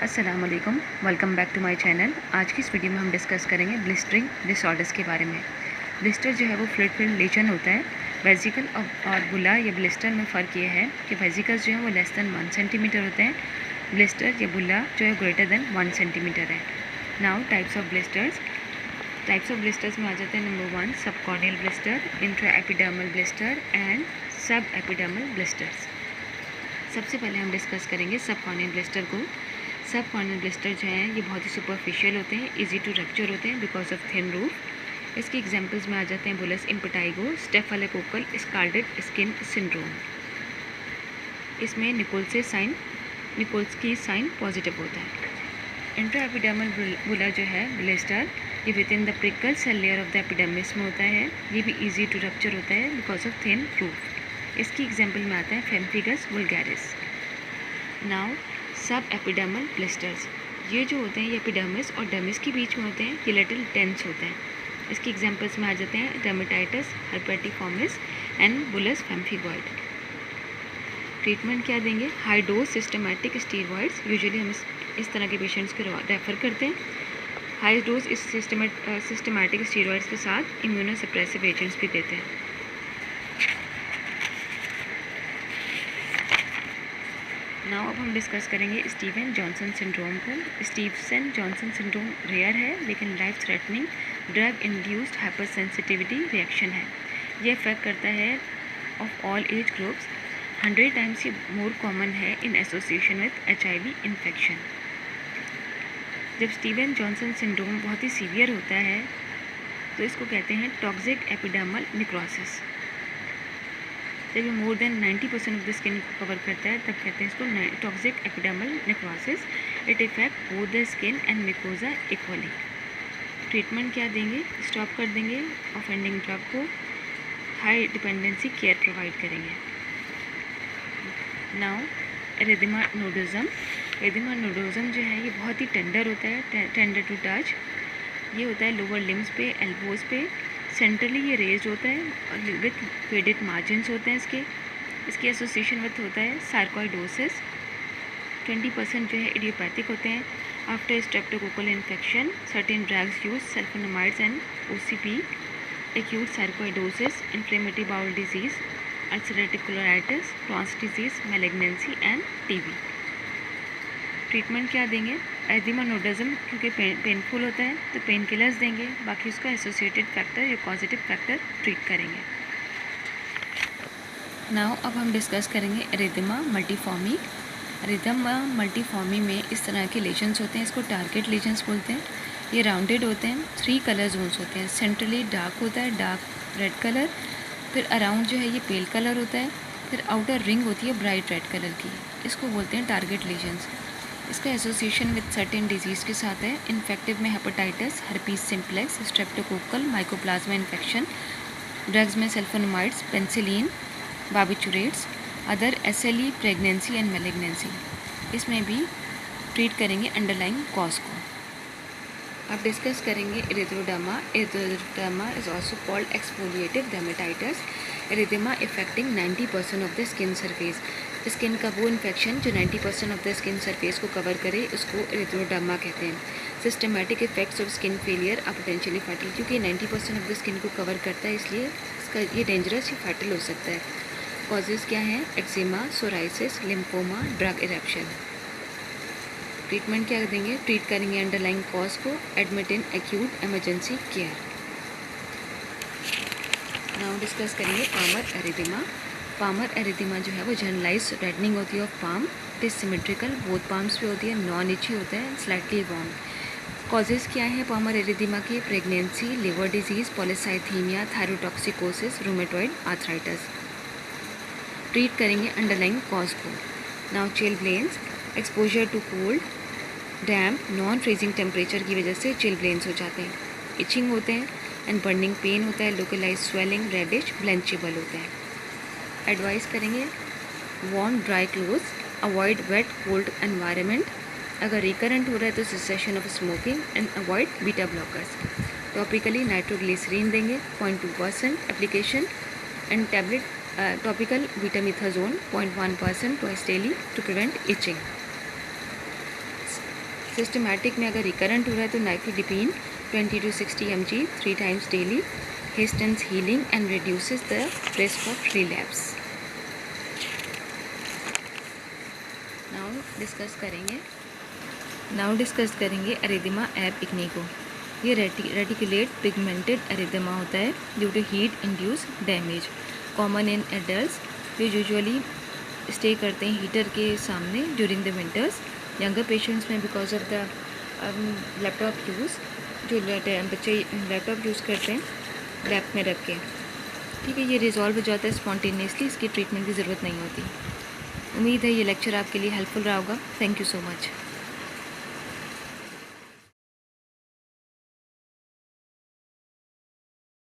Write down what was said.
अस्सलाम वालेकुम, welcome back to my channel. आज की इस वीडियो में हम डिस्कस करेंगे ब्लिस्टरिंग डिसऑर्डर्स के बारे में। ब्लिस्टर जो है वो फ्लूइड फिल्ड लीजन होता है। वेजिकल और बुला या ब्लिस्टर में फ़र्क ये है कि वेजिकल्स जो है वो लेस दैन 1 सेंटीमीटर होते हैं, ब्लिस्टर या बुला जो है ग्रेटर दैन 1 सेंटीमीटर है। नाउ टाइप्स ऑफ ब्लिस्टर्स में आ जाते हैं number 1 subcorneal blister, intra epidermal blister and sub epidermal blisters. सबसे पहले हम डिस्कस करेंगे सबकॉर्नियल ब्लिस्टर को। सब कॉर्नियल ब्लिस्टर जो हैं ये बहुत ही सुपरफिशियल होते हैं, इजी टू रप्चर होते हैं बिकॉज ऑफ थिन रूफ। इसके एग्जांपल्स में आ जाते हैं bullous impetigo, staphylococcal scarlet skin syndrome. इसमें निकोल्स की साइन पॉजिटिव होता है। इंट्रा एपिडर्मल बुला जो है ब्लिस्टर ये within the prickle cell layer of the epidermis में होता है। ये भी ईजी टू रप्चर होता है बिकॉज ऑफ थिन रूफ। इसकी एग्जाम्पल में आता है फेम्फिगस वुल्गारिस। नाउ सब एपिडर्मल ब्लिस्टर्स, ये जो होते हैं ये एपिडर्मिस और डर्मिस के बीच में होते हैं, ये लिटिल टेंस होते हैं। इसकी एग्जांपल्स में आ जाते हैं dermatitis herpetiformis and bullous pemphigoid. Treatment क्या देंगे? High dose systematic steroids, usually हम इस तरह के पेशेंट्स को रेफ़र करते हैं। हाई डोज इस सिस्टमैटिक स्टीरॉइड्स के साथ इम्यूनोसप्रेसिव एजेंट्स भी देते हैं। नाउ अब हम डिस्कस करेंगे स्टीवन जॉनसन सिंड्रोम को। स्टीवन जॉनसन सिंड्रोम रेयर है लेकिन life threatening drug induced hyper sensitivity reaction है। ये इफेक्ट करता है of all age groups. 100 times ये मोर कॉमन है in association with HIV infection. जब स्टीवन जॉनसन सिंड्रोम बहुत ही सीवियर होता है तो इसको कहते हैं टॉक्सिक एपिडर्मल नेक्रोसिस। जब ये more than 90% of the skin को कवर करता है तब कहते हैं इसको toxic epidermal necrosis. It effect both the skin and mucosa equally. Treatment क्या देंगे? स्टॉप कर देंगे ऑफेंडिंग ड्रग को, हाई डिपेंडेंसी केयर प्रोवाइड करेंगे। Now erythema nodosum. Erythema nodosum जो है ये बहुत ही टेंडर होता है, टेंडर टू टच। ये होता है लोअर लिम्स पे, एल्बोज पे। सेंट्रली ये रेज्ड होता है और विथ फेडेड मार्जिन्स होते हैं इसकी एसोसिएशन विथ होता है सार्कोइडोसिस। 20% जो है इडियोपैथिक होते हैं। After streptococcal infection certain drugs use sulfonamides and OCP, acute sarcoidosis, inflammatory bowel disease, ulcerative colitis, Crohn's disease, malignancy and TB। Treatment क्या देंगे? एरिथेमा नोडोजम क्योंकि पेनफुल होता है तो पेन किलर्स देंगे, बाकी उसका एसोसिएटेड फैक्टर या पॉजिटिव फैक्टर ट्रीट करेंगे। नाउ अब हम डिस्कस करेंगे एरिथेमा मल्टीफॉर्मी। एरिथेमा मल्टीफॉर्मी में इस तरह के लेजन्स होते हैं, इसको टारगेट लेजन्स बोलते हैं। ये राउंडेड होते हैं, 3 कलर जोन्स होते हैं। सेंट्रली डार्क होता है, डार्क रेड कलर, फिर अराउंड जो है ये पेल कलर होता है, फिर आउटर रिंग होती है ब्राइट रेड कलर की। इसको बोलते हैं टारगेट लेजन्स। इसका एसोसिएशन विद सर्टेन डिजीज़ के साथ है। इन्फेक्टिव में hepatitis, herpes simplex, streptococcal, mycoplasma infection. Drugs में sulphonamides, penicillin, barbiturates, other SLE, pregnancy and malignancy. इसमें भी ट्रीट करेंगे अंडरलाइंग कॉज को। अब डिस्कस करेंगे erythroderma. Erythroderma is also called exfoliative dermatitis. Erythema affecting 90% of the skin surface. Skin का वो infection जो 90% ऑफ द स्किन सरफेस को कवर करे उसको एरिथ्रोडर्मा कहते हैं। Systematic effects of skin failure are potentially fatal. क्योंकि 90% ऑफ द स्किन को कवर करता है इसलिए इसका ये डेंजरस या फैटल हो सकता है। कॉजेज़ क्या हैं? Eczema, psoriasis, lymphoma, drug eruption. Treatment क्या देंगे? ट्रीट करेंगे अंडरलाइंग कॉज को, admit in acute emergency care. Now discuss करेंगे पामर एरिथेमा। पामर एरिथेमा जो है वो जनरलाइज रेडनिंग होती है of palm. It is symmetrical, both palms पे होती है, नॉन इची होता है, स्लाइटली वॉर्म। कॉजेज़ क्या है पामर एरिथेमा के? Pregnancy, liver disease, polycythemia, thyrotoxicosis, rheumatoid arthritis. Treat करेंगे अंडरलाइंग कॉज को। Now chilblains, exposure to cold, damp, non freezing temperature की वजह से चिलब्लेन्स हो जाते हैं। इचिंग होते हैं एंड बर्निंग पेन होता है, लोकलाइज स्वेलिंग, रेडिश, ब्लेंचेबल होते हैं। एडवाइस करेंगे warm dry clothes, avoid wet cold environment. अगर रिकरेंट हो रहा है तो cessation of smoking and avoid beta blockers. Topically nitroglycerin देंगे 0.2% application and tablet topical betamethasone 0.1% twice daily to prevent itching. Systematic में अगर रिकरेंट हो रहा है तो nifedipine 20 to 60 mg 3 times daily hastens healing and reduces the risk of relapse. Now discuss करेंगे erythema ab इग्निको। ये रेटिकुलेट पिगमेंटेड एरिथेमा होता है due to heat induce damage, common in adults जो यूजुअली स्टे करते हैं हीटर के सामने during the winters. Younger patients में because of the laptop use, जो बच्चे लैपटॉप यूज़ करते हैं लैप में रख के, ठीक है, ये रिजॉल्व हो जाता है स्पॉन्टेनियसली, इसकी ट्रीटमेंट की ज़रूरत नहीं होती। उम्मीद है ये लेक्चर आपके लिए हेल्पफुल रहा होगा। Thank you so much.